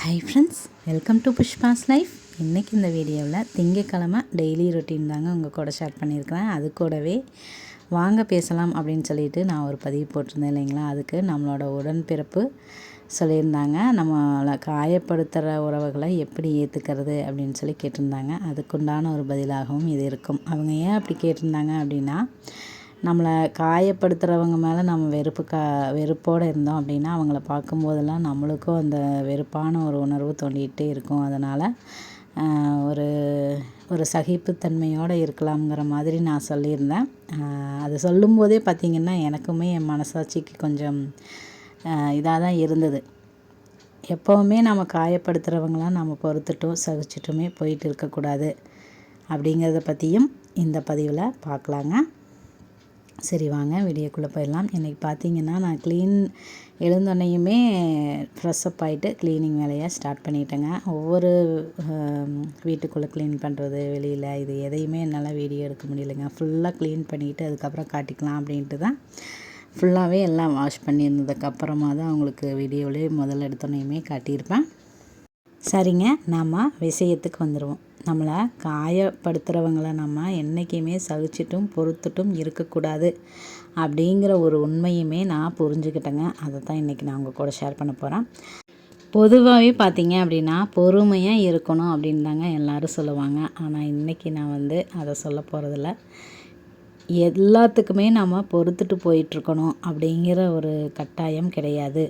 Hi friends, welcome to Pushpa's life. இன்றைக்கி இந்த வீடியோவில் திங்கக்கிழமை டெய்லி ரொட்டீன் தாங்க உங்கள் கூட ஷேர் பண்ணியிருக்கிறேன். அது கூடவே வாங்க பேசலாம் அப்படின்னு சொல்லிட்டு நான் ஒரு பதிவு போட்டிருந்தேன் இல்லைங்களா. அதுக்கு நம்மளோட உடன்பிறப்பு சொல்லியிருந்தாங்க, நம்மளை காயப்படுத்துகிற உறவுகளை எப்படி ஏற்றுக்கிறது அப்படின்னு சொல்லி கேட்டிருந்தாங்க. அதுக்குண்டான ஒரு பதிலாகவும் இது இருக்கும். அவங்க ஏன் அப்படி கேட்டிருந்தாங்க அப்படின்னா, நம்மளை காயப்படுத்துகிறவங்க மேலே நம்ம வெறுப்போடு இருந்தோம் அப்படின்னா அவங்கள பார்க்கும்போதெல்லாம் நம்மளுக்கும் அந்த வெறுப்பான ஒரு உணர்வு தோண்டிகிட்டே இருக்கும். அதனால் ஒரு ஒரு சகிப்புத்தன்மையோடு இருக்கலாம்ங்கிற மாதிரி நான் சொல்லியிருந்தேன். அது சொல்லும்போதே பார்த்திங்கன்னா எனக்குமே என் மனசாட்சிக்கு கொஞ்சம் இதாக தான் இருந்தது. எப்போவுமே நம்ம காயப்படுத்துகிறவங்களாம் நம்ம பொறுத்துட்டும் சகிச்சிட்டுமே போயிட்டு இருக்கக்கூடாது அப்படிங்கிறத பற்றியும் இந்த பதிவில் பார்க்கலாங்க. சரி வாங்க வீடியோக்குள்ளே போயிடலாம். இன்றைக்கி பார்த்திங்கன்னா நான் எழுந்தோன்னையுமே ஃப்ரெஷ்அப் ஆகிட்டு க்ளீனிங் வேலையை ஸ்டார்ட் பண்ணிட்டேங்க. ஒவ்வொரு வீட்டுக்குள்ளே க்ளீன் பண்ணுறது, வெளியில், இது எதையுமே என்னால் வீடியோ எடுக்க முடியலைங்க. ஃபுல்லாக க்ளீன் பண்ணிவிட்டு அதுக்கப்புறம் காட்டிக்கலாம் அப்படின்ட்டு தான் ஃபுல்லாகவே எல்லாம் வாஷ் பண்ணியிருந்ததுக்கப்புறமா தான் அவங்களுக்கு வீடியோவிலே முதல்ல எடுத்தோன்னையுமே காட்டியிருப்பேன். சரிங்க, நாம் விஷயத்துக்கு வந்துடுவோம். நம்மளை காயப்படுத்துகிறவங்கள நம்ம என்றைக்குமே சகிச்சிட்டும் பொறுத்துட்டும் இருக்கக்கூடாது அப்படிங்கிற ஒரு உண்மையுமே நான் புரிஞ்சுக்கிட்டேங்க. அதை தான் இன்றைக்கி நான் உங்கள் கூட ஷேர் பண்ண போகிறேன். பொதுவாகவே பார்த்திங்க அப்படின்னா பொறுமையாக இருக்கணும் அப்படின்னு தாங்க எல்லோரும் சொல்லுவாங்க. ஆனால் இன்றைக்கி நான் அதை சொல்ல போகிறதில்ல. எல்லாத்துக்குமே நம்ம பொறுத்துட்டு போயிட்டுருக்கணும் அப்படிங்கிற ஒரு கட்டாயம் கிடையாது.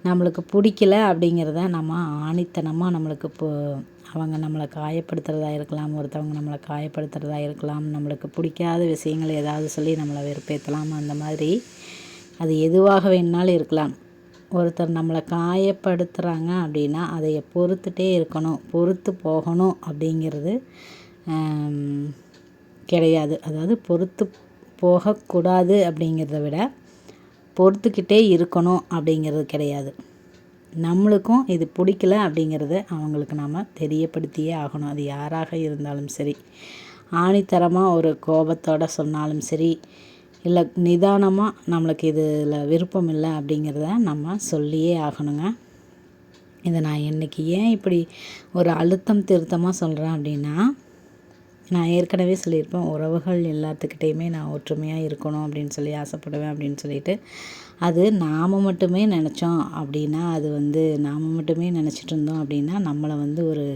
நம்மளுக்கு பிடிக்கல அப்படிங்கிறத நம்ம ஆணித்தனமாக அவங்க நம்மளை காயப்படுத்துகிறதா இருக்கலாம், ஒருத்தவங்க நம்மளை காயப்படுத்துகிறதா இருக்கலாம், நம்மளுக்கு பிடிக்காத விஷயங்கள் ஏதாவது சொல்லி நம்மளை வெறுப்பேற்றலாம். அந்த மாதிரி அது எதுவாக வேணாலும் இருக்கலாம். ஒருத்தர் நம்மளை காயப்படுத்துகிறாங்க அப்படின்னா அதை பொறுத்துட்டே இருக்கணும், பொறுத்து போகணும் அப்படிங்கிறது கிடையாது. அதாவது பொறுத்து போகக்கூடாது அப்படிங்கிறத விட பொறுத்துக்கிட்டே இருக்கணும் அப்படிங்கிறது கிடையாது. நம்மளுக்கும் இது பிடிக்கல அப்படிங்கிறத அவங்களுக்கு நாம் தெரியப்படுத்தியே ஆகணும். அது யாராக இருந்தாலும் சரி, ஆணித்தரமாக ஒரு கோபத்தோடு சொன்னாலும் சரி, இல்லை நிதானமாக நம்மளுக்கு இதில் விருப்பம் இல்லை அப்படிங்கிறத நம்ம சொல்லியே ஆகணுங்க. இதை நான் இன்றைக்கி ஏன் இப்படி ஒரு அழுத்தம் திருத்தமாக சொல்கிறேன் அப்படின்னா, நான் ஏற்கனவே சொல்லியிருப்பேன், உறவுகள் எல்லாத்துக்கிட்டேயுமே நான் ஒற்றுமையாக இருக்கணும் அப்படின்னு சொல்லி ஆசைப்படுவேன் அப்படின்னு சொல்லிட்டு. அது நாம் மட்டுமே நினச்சோம் அப்படின்னா, நாம் மட்டுமே நினச்சிட்டு இருந்தோம் அப்படின்னா நம்மளை ஒரு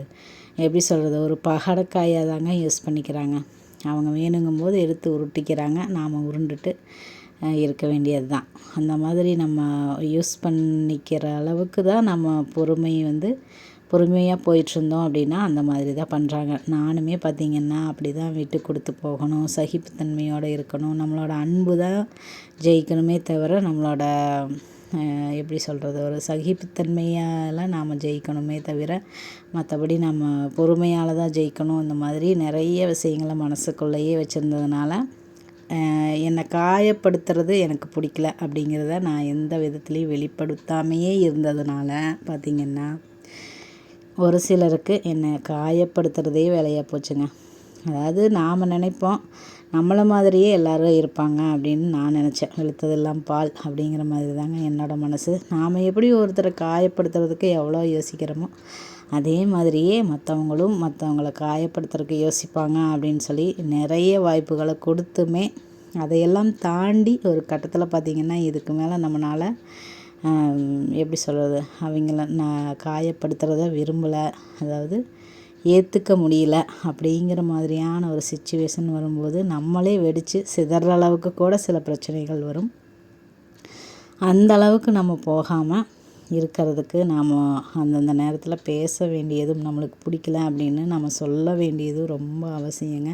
எப்படி சொல்கிறது, ஒரு பகடக்காயாக தாங்க யூஸ் பண்ணிக்கிறாங்க. அவங்க வேணுங்கும்போது எடுத்து உருட்டிக்கிறாங்க, நாம் உருண்டுட்டு இருக்க வேண்டியது தான். அந்த மாதிரி நம்ம யூஸ் பண்ணிக்கிற அளவுக்கு தான் நம்ம பொறுமையாக போயிட்டுருந்தோம் அப்படின்னா அந்த மாதிரி தான் பண்ணுறாங்க. நானுமே பார்த்திங்கன்னா அப்படி தான் விட்டு கொடுத்து போகணும், சகிப்புத்தன்மையோடு இருக்கணும், நம்மளோட அன்பு தான் ஜெயிக்கணுமே தவிர நம்மளோட எப்படி சொல்கிறது, ஒரு சகிப்புத்தன்மையால் நாம் ஜெயிக்கணுமே தவிர மற்றபடி நம்ம பொறுமையால் தான் ஜெயிக்கணும். இந்த மாதிரி நிறைய விஷயங்களை மனசுக்குள்ளேயே வச்சுருந்ததுனால என்னை காயப்படுத்துறது எனக்கு பிடிக்கல அப்படிங்கிறத நான் எந்த விதத்துலேயும் வெளிப்படுத்தாமையே இருந்ததுனால பார்த்திங்கன்னா ஒரு சிலருக்கு என்னை காயப்படுத்துகிறதே வேலையாக போச்சுங்க. அதாவது நாம் நினைப்போம் நம்மளை மாதிரியே எல்லோரும் இருப்பாங்க அப்படின்னு நான் நினச்சேன். வெளுத்ததெல்லாம் பால் அப்படிங்கிற மாதிரி தாங்க என்னோடய மனசு. நாம் எப்படி ஒருத்தரை காயப்படுத்துறதுக்கு எவ்வளோ யோசிக்கிறோமோ அதே மாதிரியே மற்றவங்கள காயப்படுத்துறதுக்கு யோசிப்பாங்க அப்படின்னு சொல்லி நிறைய வாய்ப்புகளை கொடுத்துமே அதையெல்லாம் தாண்டி ஒரு கட்டத்தில் பார்த்திங்கன்னா இதுக்கு மேலே நம்மளால் எப்படி சொல்கிறது, அவங்கள நான் காயப்படுத்துகிறத விரும்பலை, அதாவது ஏற்றுக்க முடியல அப்படிங்கிற மாதிரியான ஒரு சிச்சுவேஷன் வரும்போது நம்மளே வெடித்து சிதற அளவுக்கு கூட சில பிரச்சனைகள் வரும். அந்த அளவுக்கு நம்ம போகாமல் இருக்கிறதுக்கு நாம் அந்தந்த நேரத்தில் பேச வேண்டியதும், நம்மளுக்கு பிடிக்கல அப்படின்னு நம்ம சொல்ல வேண்டியதும் ரொம்ப அவசியங்க.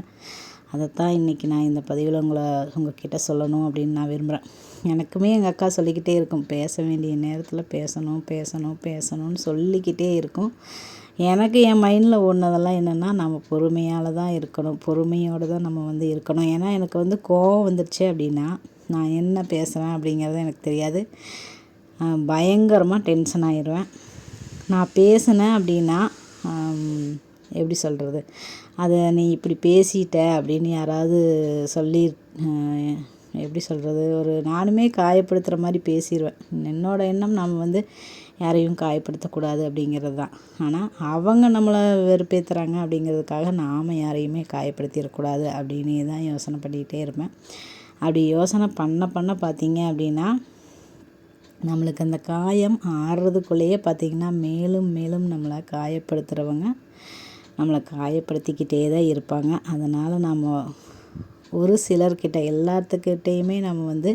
அதைத்தான் இன்றைக்கி நான் இந்த பதிவில் உங்கள்கிட்ட சொல்லணும் அப்படின்னு நான் விரும்புகிறேன். எனக்குமே எங்கள் அக்கா சொல்லிக்கிட்டே இருக்கும், பேச வேண்டிய நேரத்தில் பேசணும்னு சொல்லிக்கிட்டே இருக்கும். எனக்கு என் மைண்டில் ஓடினதெல்லாம் என்னென்னா, நம்ம பொறுமையால் தான் இருக்கணும், பொறுமையோடு தான் நம்ம இருக்கணும். ஏன்னா எனக்கு கோவம் வந்துடுச்சு அப்படின்னா நான் என்ன பேசுகிறேன் அப்படிங்கிறது எனக்கு தெரியாது. பயங்கரமாக டென்ஷன் ஆகிடுவேன். நான் பேசினேன் அப்படின்னா எப்படி சொல்கிறது, அதை நீ இப்படி பேசிட்ட அப்படின்னு யாராவது சொல்லி எப்படி சொல்கிறது, நானுமே காயப்படுத்துகிற மாதிரி பேசிடுவேன். என்னோடய எண்ணம் நம்ம யாரையும் காயப்படுத்தக்கூடாது அப்படிங்கிறது தான். ஆனால் அவங்க நம்மளை வெறுப்பேற்றுறாங்க அப்படிங்கிறதுக்காக நாம் யாரையுமே காயப்படுத்திடக்கூடாது அப்படின்னு தான் யோசனை பண்ணிக்கிட்டே இருப்பேன். அப்படி யோசனை பண்ண பார்த்தீங்க அப்படின்னா நம்மளுக்கு அந்த காயம் ஆறுறதுக்குள்ளேயே பார்த்திங்கன்னா மேலும் மேலும் நம்மளை காயப்படுத்துகிறவங்க நம்மளை காயப்படுத்திக்கிட்டே தான் இருப்பாங்க. அதனால் நம்ம ஒரு சிலர்கிட்ட எல்லாத்துக்கிட்டேயுமே நம்ம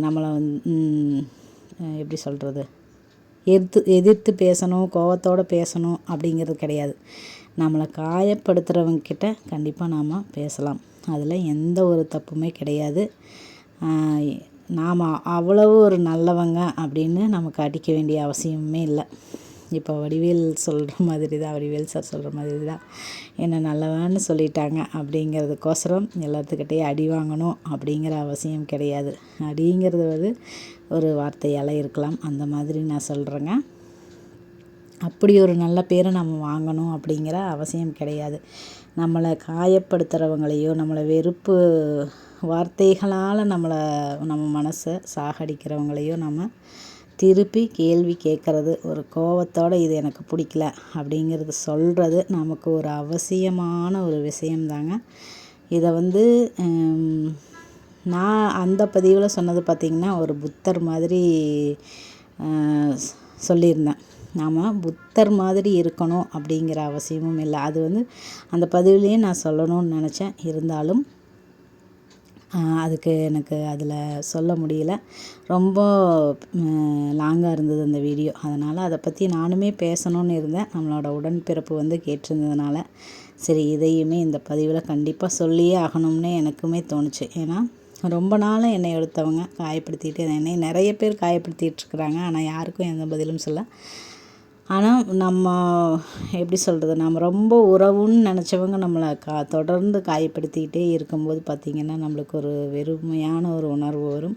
நம்மளை எப்படி சொல்கிறது, எதிர்த்து பேசணும், கோவத்தோடு பேசணும் அப்படிங்கிறது கிடையாது. நம்மளை காயப்படுத்துகிறவங்கக்கிட்ட கண்டிப்பாக நாம் பேசலாம். அதில் எந்த ஒரு தப்புமே கிடையாது. நாம் அவ்வளவு ஒரு நல்லவங்க அப்படின்னு நம்ம காட்டிக்க வேண்டிய அவசியமே இல்லை. இப்போ வடிவேல் சொல்கிற மாதிரி தான், வடிவேல் சார் சொல்கிற மாதிரி தான், என்ன நல்லவன்னு சொல்லிட்டாங்க அப்படிங்கிறதுக்கோசரம் எல்லாத்துக்கிட்டேயும் அடி வாங்கணும் அப்படிங்கிற அவசியம் கிடையாது. அடிங்கிறது ஒரு வார்த்தையால் இருக்கலாம், அந்த மாதிரி நான் சொல்கிறேங்க. அப்படி ஒரு நல்ல பேரை நம்ம வாங்கணும் அப்படிங்கிற அவசியம் கிடையாது. நம்மளை காயப்படுத்துகிறவங்களையோ நம்மளை வெறுப்பு வார்த்தைகளால் நம்ம மனசை சாகடிக்கிறவங்களையோ நம்ம திருப்பி கேள்வி கேட்குறது, ஒரு கோவத்தோடு இது எனக்கு பிடிக்கல அப்படிங்கிறது சொல்கிறது நமக்கு ஒரு அவசியமான ஒரு விஷயம்தாங்க. இதை நான் அந்த பதிவில் சொன்னது பார்த்திங்கன்னா ஒரு புத்தர் மாதிரி சொல்லியிருந்தேன். நாம் புத்தர் மாதிரி இருக்கணும் அப்படிங்கிற அவசியமும் இல்லை. அது அந்த பதிவுலேயே நான் சொல்லணும்னு நினச்சேன். இருந்தாலும் அதுக்கு எனக்கு அதில் சொல்ல முடியல. ரொம்ப லாங்காக இருந்தது அந்த வீடியோ. அதனால் அதை பற்றி நானுமே பேசணும்னு இருந்தேன். நம்மளோட உடன்பிறப்பு கேட்டிருந்ததுனால சரி இதையுமே இந்த பதிவில் கண்டிப்பாக சொல்லியே ஆகணும்னு எனக்குமே தோணுச்சு. ஏன்னா ரொம்ப நாள் என்னை எடுத்தவங்க காயப்படுத்திட்டு என்னை நிறைய பேர் காயப்படுத்திகிட்ருக்குறாங்க. ஆனால் யாருக்கும் எந்த பதிலும் சொல்ல. ஆனால் நம்ம எப்படி சொல்கிறது, நம்ம ரொம்ப உறவுன்னு நினச்சவங்க நம்மளை தொடர்ந்து காயப்படுத்திக்கிட்டே இருக்கும்போது பார்த்திங்கன்னா நம்மளுக்கு ஒரு வெறுமையான ஒரு உணர்வு வரும்.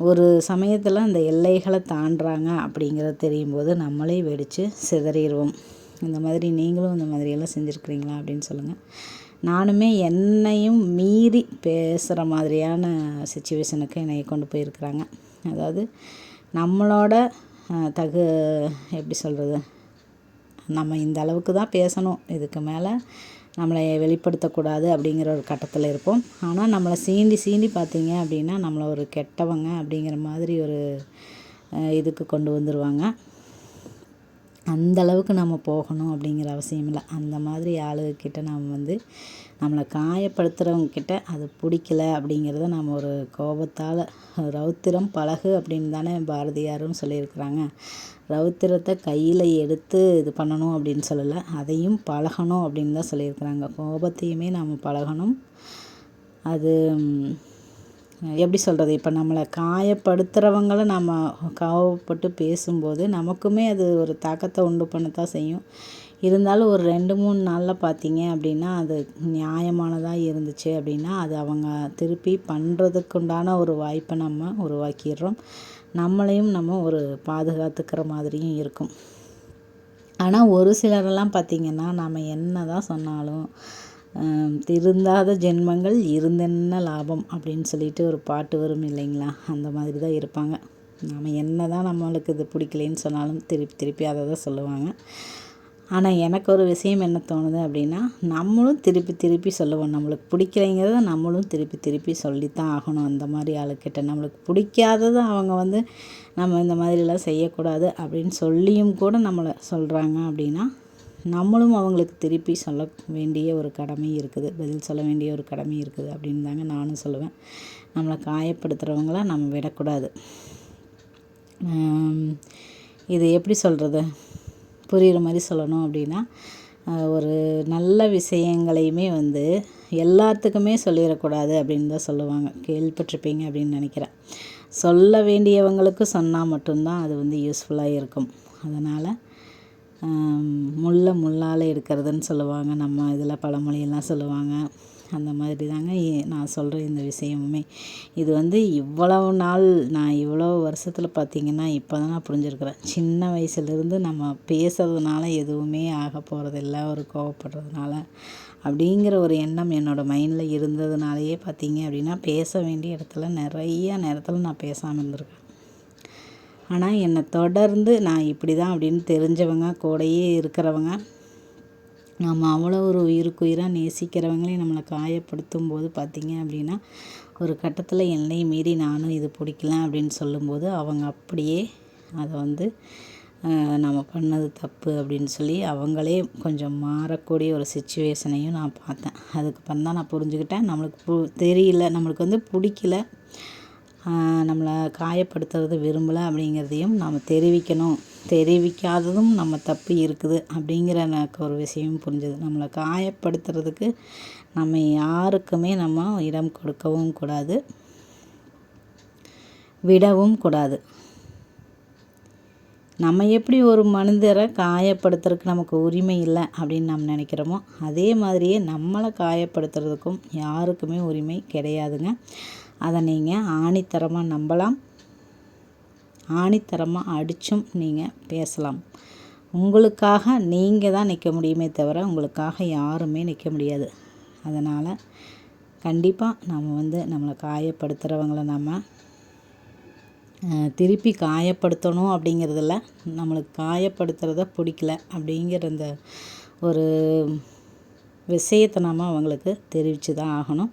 ஒரு சமயத்தில் அந்த எல்லைகளை தாண்டுறாங்க அப்படிங்கிறது தெரியும் போது நம்மளே வெடித்து சிதறிடுவோம். இந்த மாதிரி நீங்களும் இந்த மாதிரியெல்லாம் செஞ்சுருக்கிறீங்களா அப்படின்னு சொல்லுங்கள். நானுமே என்னையும் மீறி பேசுகிற மாதிரியான சிச்சுவேஷனுக்கு என்னை கொண்டு போயிருக்கிறாங்க. அதாவது நம்மளோட எப்படி சொல்கிறது, நம்ம இந்த அளவுக்கு தான் பேசணும், இதுக்கு மேலே நம்மளை வெளிப்படுத்தக்கூடாது அப்படிங்கிற ஒரு கட்டத்தில் இருப்போம். ஆனால் நம்மளை சீண்டி பார்த்திங்க அப்படின்னா நம்மளை ஒரு கெட்டவங்க அப்படிங்கிற மாதிரி ஒரு இதுக்கு கொண்டு வந்துடுவாங்க. அந்த அளவுக்கு நம்ம போகணும் அப்படிங்கிற அவசியம் இல்லை. அந்த மாதிரி ஆளுகிட்ட நாம் நம்மளை காயப்படுத்துகிறவங்கக்கிட்ட அது பிடிக்கல அப்படிங்கிறத நம்ம ஒரு கோபத்தால் ரௌத்திரம் பழகு அப்படின்னு தானே பாரதியாரும் சொல்லியிருக்கிறாங்க. ரௌத்திரத்தை கையில் எடுத்து இது பண்ணணும் அப்படின்னு சொல்லலை, அதையும் பழகணும் அப்படின்னு தான் சொல்லியிருக்கிறாங்க. கோபத்தையுமே நாம் பழகணும். அது எப்படி சொல்கிறது, இப்போ நம்மளை காயப்படுத்துகிறவங்கள நம்ம கோவப்பட்டு பேசும்போது நமக்குமே அது ஒரு தாக்கத்தை உண்டு பண்ணத்தான் செய்யும். இருந்தாலும் ஒரு 2-3 நாளில் பார்த்திங்க அப்படின்னா அது நியாயமானதாக இருந்துச்சு அப்படின்னா அது அவங்க திருப்பி பண்ணுறதுக்குண்டான ஒரு வாய்ப்பை நம்ம உருவாக்கிடுறோம். நம்மளையும் நம்ம ஒரு பாதுகாத்துக்கிற மாதிரியும் இருக்கும். ஆனால் ஒரு சிலரெல்லாம் பார்த்திங்கன்னா நம்ம என்ன தான் சொன்னாலும் திருந்தாத ஜென்மங்கள் இருந்தென்ன லாபம் அப்படின்னு சொல்லிட்டு ஒரு பாட்டு வரும் இல்லைங்களா, அந்த மாதிரி தான் இருப்பாங்க. நம்ம என்ன தான் நம்மளுக்கு இது பிடிக்கலன்னு சொன்னாலும் திருப்பி அதை தான் சொல்லுவாங்க. ஆனால் எனக்கு ஒரு விஷயம் என்ன தோணுது அப்படின்னா, நம்மளும் திருப்பி சொல்லுவோம். நம்மளுக்கு பிடிக்கலைங்கிறத நம்மளும் திருப்பி சொல்லித்தான் ஆகணும். அந்த மாதிரி ஆளுக்கிட்ட நம்மளுக்கு பிடிக்காதது அவங்க நம்ம இந்த மாதிரிலாம் செய்யக்கூடாது அப்படின்னு சொல்லியும் கூட நம்மளை சொல்கிறாங்க அப்படின்னா நம்மளும் அவங்களுக்கு திருப்பி சொல்ல வேண்டிய ஒரு கடமை இருக்குது, பதில் சொல்ல வேண்டிய ஒரு கடமை இருக்குது அப்படின்னு தாங்க நானும் சொல்லுவேன். நம்மளை காயப்படுத்துகிறவங்கள நம்ம விடக்கூடாது. இது எப்படி சொல்கிறது, புரிகிற மாதிரி சொல்லணும் அப்படின்னா, ஒரு நல்ல விஷயங்களையுமே எல்லாத்துக்குமே சொல்லிடக்கூடாது அப்படின்னு தான் சொல்லுவாங்க. கேள்விப்பட்டிருப்பீங்க அப்படின்னு நினைக்கிறேன். சொல்ல வேண்டியவங்களுக்கு சொன்னால் மட்டும்தான் அது யூஸ்ஃபுல்லாக இருக்கும். அதனால் முள்ளால் எடுக்கிறதுன்னு சொல்லுவாங்க. நம்ம இதில் பழமொழியெல்லாம் சொல்லுவாங்க. அந்த மாதிரி தாங்க நான் சொல்கிற இந்த விஷயமுமே. இது இவ்வளவு நாள் நான் இவ்வளோ வருஷத்தில் பார்த்திங்கன்னா இப்போ தான் நான் புரிஞ்சுருக்கிறேன். சின்ன வயசுலேருந்து நம்ம பேசுறதுனால எதுவுமே ஆக போகிறதில்ல, ஒரு கோவப்படுறதுனால அப்படிங்கிற ஒரு எண்ணம் என்னோடய மைண்டில் இருந்ததுனாலேயே பார்த்திங்க அப்படின்னா பேச வேண்டிய இடத்துல நிறைய நேரத்தில் நான் பேசாமல் இருந்திருக்கேன். ஆனால் என்னை தொடர்ந்து நான் இப்படி தான் அப்படின்னு தெரிஞ்சவங்க, கூடயே இருக்கிறவங்க, நம்ம அவ்வளோ ஒரு உயிருக்குயிராக நேசிக்கிறவங்களே நம்மளை காயப்படுத்தும் போது பார்த்திங்க அப்படின்னா, ஒரு கட்டத்தில் எல்லை மீறி நானும் இது பிடிக்கல அப்படின்னு சொல்லும்போது அவங்க அப்படியே அதை வந்து நம்ம பண்ணது தப்பு அப்படின்னு சொல்லி அவங்களே கொஞ்சம் மாறக்கூடிய ஒரு சிச்சுவேஷனையும் நான் பார்த்தேன். அதுக்கப்புறம் தான் நான் புரிஞ்சுக்கிட்டேன், நம்மளுக்கு தெரியல, நம்மளுக்கு வந்து பிடிக்கல, நம்மளை காயப்படுத்துறது விரும்பலை அப்படிங்கிறதையும் நம்ம தெரிவிக்கணும். தெரிவிக்காததும் நம்ம தப்பு இருக்குது அப்படிங்கிற எனக்கு ஒரு விஷயமும் புரிஞ்சுது. நம்மளை காயப்படுத்துறதுக்கு நம்ம யாருக்குமே நம்ம இடம் கொடுக்கவும் கூடாது, விடவும் கூடாது. நம்ம எப்படி ஒரு மனிதரை காயப்படுத்துறதுக்கு நமக்கு உரிமை இல்லை அப்படின்னு நம்ம நினைக்கிறோமோ, அதே மாதிரியே நம்மளை காயப்படுத்துறதுக்கும் யாருக்குமே உரிமை கிடையாதுங்க. அதை நீங்கள் ஆணித்தரமாக நம்பலாம், ஆணித்தரமாக அடித்தும் நீங்கள் பேசலாம். உங்களுக்காக நீங்கள் தான் நிற்க முடியுமே தவிர உங்களுக்காக யாருமே நிற்க முடியாது. அதனால் கண்டிப்பாக நம்ம வந்து நம்மளை காயப்படுத்துகிறவங்கள நம்ம திருப்பி காயப்படுத்தணும் அப்படிங்கிறதில்ல, நம்மளுக்கு காயப்படுத்துகிறத பிடிக்கல அப்படிங்கிற அந்த ஒரு விஷயத்தை நம்ம அவங்களுக்கு தெரிவித்து தான் ஆகணும்.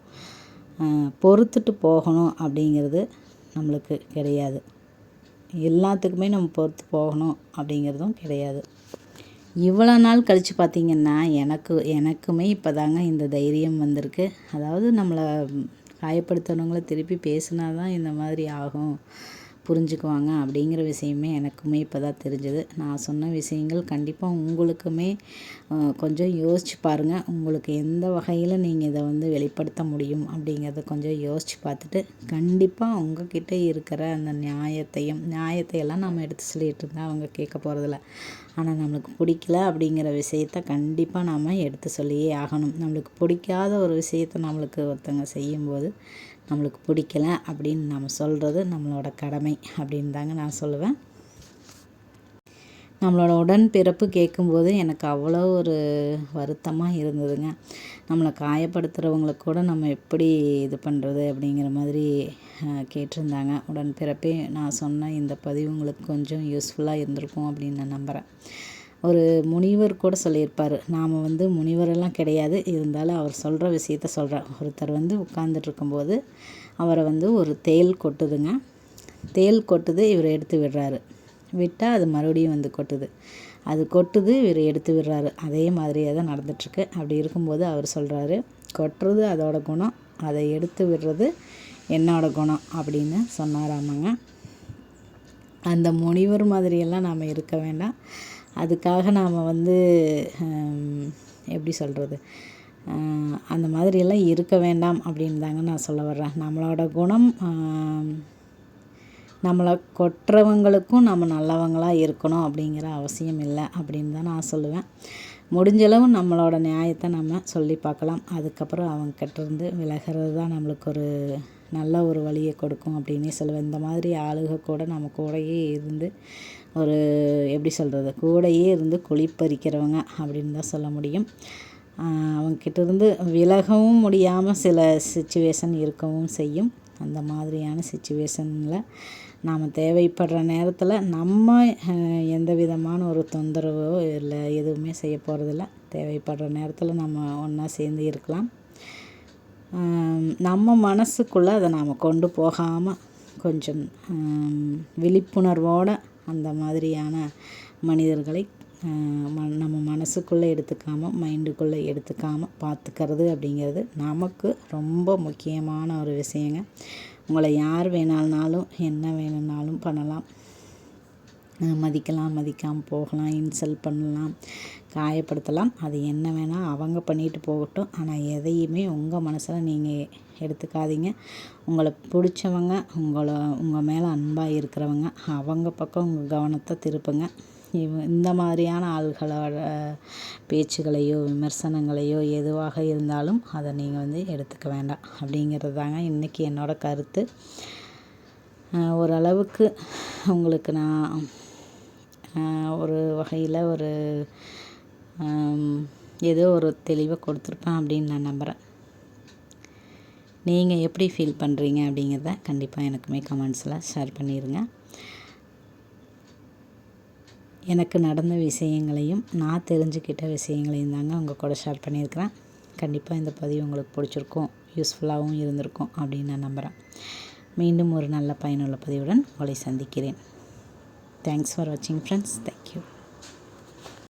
பொறுத்துட்டு போகணும் அப்படிங்கிறது நம்மளுக்கு கிடையாது. எல்லாத்துக்குமே நம்ம பொறுத்து போகணும் அப்படிங்கிறதும் கிடையாது. இவ்வளோ நாள் கழித்து பார்த்திங்கன்னா எனக்குமே இப்போ தாங்க இந்த தைரியம் வந்திருக்கு. அதாவது நம்மளை காயப்படுத்தினவங்கள திருப்பி பேசினா தான் இந்த மாதிரி ஆகும், புரிஞ்சுக்குவாங்க அப்படிங்கிற விஷயமே எனக்குமே இப்போ தான் தெரிஞ்சுது. நான் சொன்ன விஷயங்கள் கண்டிப்பாக உங்களுக்குமே கொஞ்சம் யோசித்து பாருங்கள். உங்களுக்கு எந்த வகையில் நீங்கள் இதை வந்து வெளிப்படுத்த முடியும் அப்படிங்கிறத கொஞ்சம் யோசித்து பார்த்துட்டு, கண்டிப்பாக உங்ககிட்ட இருக்கிற அந்த நியாயத்தையெல்லாம் நம்ம எடுத்து சொல்லிகிட்டு இருந்தால் அவங்க கேட்க போகிறதில்ல. ஆனால் நம்மளுக்கு பிடிக்கல அப்படிங்கிற விஷயத்த கண்டிப்பாக நாம் எடுத்து சொல்லியே ஆகணும். நம்மளுக்கு பிடிக்காத ஒரு விஷயத்த நம்மளுக்கு ஒருத்தங்க செய்யும்போது நம்மளுக்கு பிடிக்கல அப்படின்னு நம்ம சொல்கிறது நம்மளோட கடமை அப்படின்னு தாங்க நான் சொல்லுவேன். நம்மளோட உடன்பிறப்பு கேட்கும்போது எனக்கு அவ்வளோ ஒரு வருத்தமாக இருந்ததுங்க. நம்மளை காயப்படுத்துகிறவங்களுக்கு கூட நம்ம எப்படி இது பண்ணுறது அப்படிங்கிற மாதிரி கேட்டிருந்தாங்க உடன்பிறப்பே. நான் சொன்ன இந்த பதிவு உங்களுக்கு கொஞ்சம் யூஸ்ஃபுல்லாக இருந்திருக்கும் அப்படின்னு நான் நம்புகிறேன். ஒரு முனிவர் கூட சொல்லியிருப்பார், நாம் வந்து முனிவரெல்லாம் கிடையாது, இருந்தாலும் அவர் சொல்கிற விஷயத்த சொல்கிறேன். ஒருத்தர் வந்து உட்கார்ந்துட்டுருக்கும்போது அவரை வந்து ஒரு தேள் கொட்டுதுங்க. தேள் கொட்டுது, இவர் எடுத்து விடுறாரு. விட்டால் அது மறுபடியும் வந்து கொட்டுது, அது கொட்டுது, இவர் எடுத்து விடுறாரு. அதே மாதிரியே தான் நடந்துகிட்ருக்கு. அப்படி இருக்கும்போது அவர் சொல்கிறாரு, கொட்டுறது அதோட குணம், அதை எடுத்து விடுறது என்னோட குணம் அப்படின்னு சொன்னாராமாங்க. அந்த முனிவர் மாதிரியெல்லாம் நாம் இருக்க வேண்டாம். அதுக்காக நாம் வந்து எப்படி சொல்கிறது, அந்த மாதிரியெல்லாம் இருக்க வேண்டாம் அப்படின்னு தாங்க நான் சொல்ல வர்றேன். நம்மளோட குணம் நம்மளை கொட்டுறவங்களுக்கும் நம்ம நல்லவங்களாக இருக்கணும் அப்படிங்கிற அவசியம் இல்லை அப்படின்னு தான் நான் சொல்லுவேன். முடிஞ்சளவு நம்மளோட நியாயத்தை நம்ம சொல்லி பார்க்கலாம். அதுக்கப்புறம் அவங்கக்கிட்டேருந்து விலகிறது தான் நம்மளுக்கு ஒரு நல்ல ஒரு வழியை கொடுக்கும் அப்படின்னே சொல்லுவேன். இந்த மாதிரி ஆளுக கூட நம்ம கூடயே இருந்து ஒரு எப்படி சொல்கிறது, கூடையே இருந்து குழிப்பறிக்கிறவங்க அப்படின்னு தான் சொல்ல முடியும். அவங்கக்கிட்டேருந்து விலகவும் முடியாமல் சில சிச்சுவேஷன் இருக்கவும் செய்யும். அந்த மாதிரியான சிச்சுவேஷனில் நாம் தேவைப்படுற நேரத்தில் நம்ம எந்த விதமான ஒரு தொந்தரவோ இல்லை எதுவுமே செய்ய போகிறதில்ல. தேவைப்படுற நேரத்தில் நம்ம ஒன்றா சேர்ந்து இருக்கலாம். நம்ம மனசுக்குள்ளே அதை நாம் கொண்டு போகாமல் கொஞ்சம் விழிப்புணர்வோடு அந்த மாதிரியான மனிதர்களை நம்ம மனசுக்குள்ளே எடுத்துக்காமல் மைண்டுக்குள்ளே எடுத்துக்காமல் பார்த்துக்கிறது அப்படிங்கிறது நமக்கு ரொம்ப முக்கியமான ஒரு விஷயங்க. உங்களை யார் வேணாலும் என்ன வேணும்னாலும் பண்ணலாம், மதிக்கலாம், மதிக்காமல் போகலாம், இன்சல்ட் பண்ணலாம், காயப்படுத்தலாம். அது என்ன வேணால் அவங்க பண்ணிட்டு போகட்டும். ஆனால் எதையுமே உங்கள் மனசில் நீங்கள் எடுத்துக்காதீங்க. உங்களை பிடிச்சவங்க, உங்கள் மேலே அன்பாக இருக்கிறவங்க, அவங்க பக்கம் உங்கள் கவனத்தை திருப்புங்க. இந்த மாதிரியான ஆள்களோட பேச்சுகளையோ விமர்சனங்களையோ எதுவாக இருந்தாலும் அதை நீங்கள் வந்து எடுத்துக்க வேண்டாம் அப்படிங்கிறது தாங்க இன்றைக்கி என்னோடய கருத்து. ஓரளவுக்கு உங்களுக்கு நான் ஒரு வகையில் ஒரு ஏதோ ஒரு தெளிவை கொடுத்துருப்பேன் அப்படின்னு நான் நம்புகிறேன். நீங்கள் எப்படி ஃபீல் பண்ணுறீங்க அப்படிங்கிறத கண்டிப்பாக எனக்குமே கமெண்ட்ஸில் ஷேர் பண்ணிடுங்க. எனக்கு நடந்த விஷயங்களையும் நான் தெரிஞ்சுக்கிட்ட விஷயங்களையும் தாங்க உங்கள் கூட ஷேர் பண்ணியிருக்கிறேன். கண்டிப்பாக இந்த பதிவு உங்களுக்கு பிடிச்சிருக்கும், யூஸ்ஃபுல்லாகவும் இருந்திருக்கும் அப்படின்னு நான் நம்புகிறேன். மீண்டும் ஒரு நல்ல பயனுள்ள பதிவுடன் உங்களை சந்திக்கிறேன். தேங்க்ஸ் ஃபார் வாட்சிங் ஃப்ரெண்ட்ஸ். தேங்க்யூ.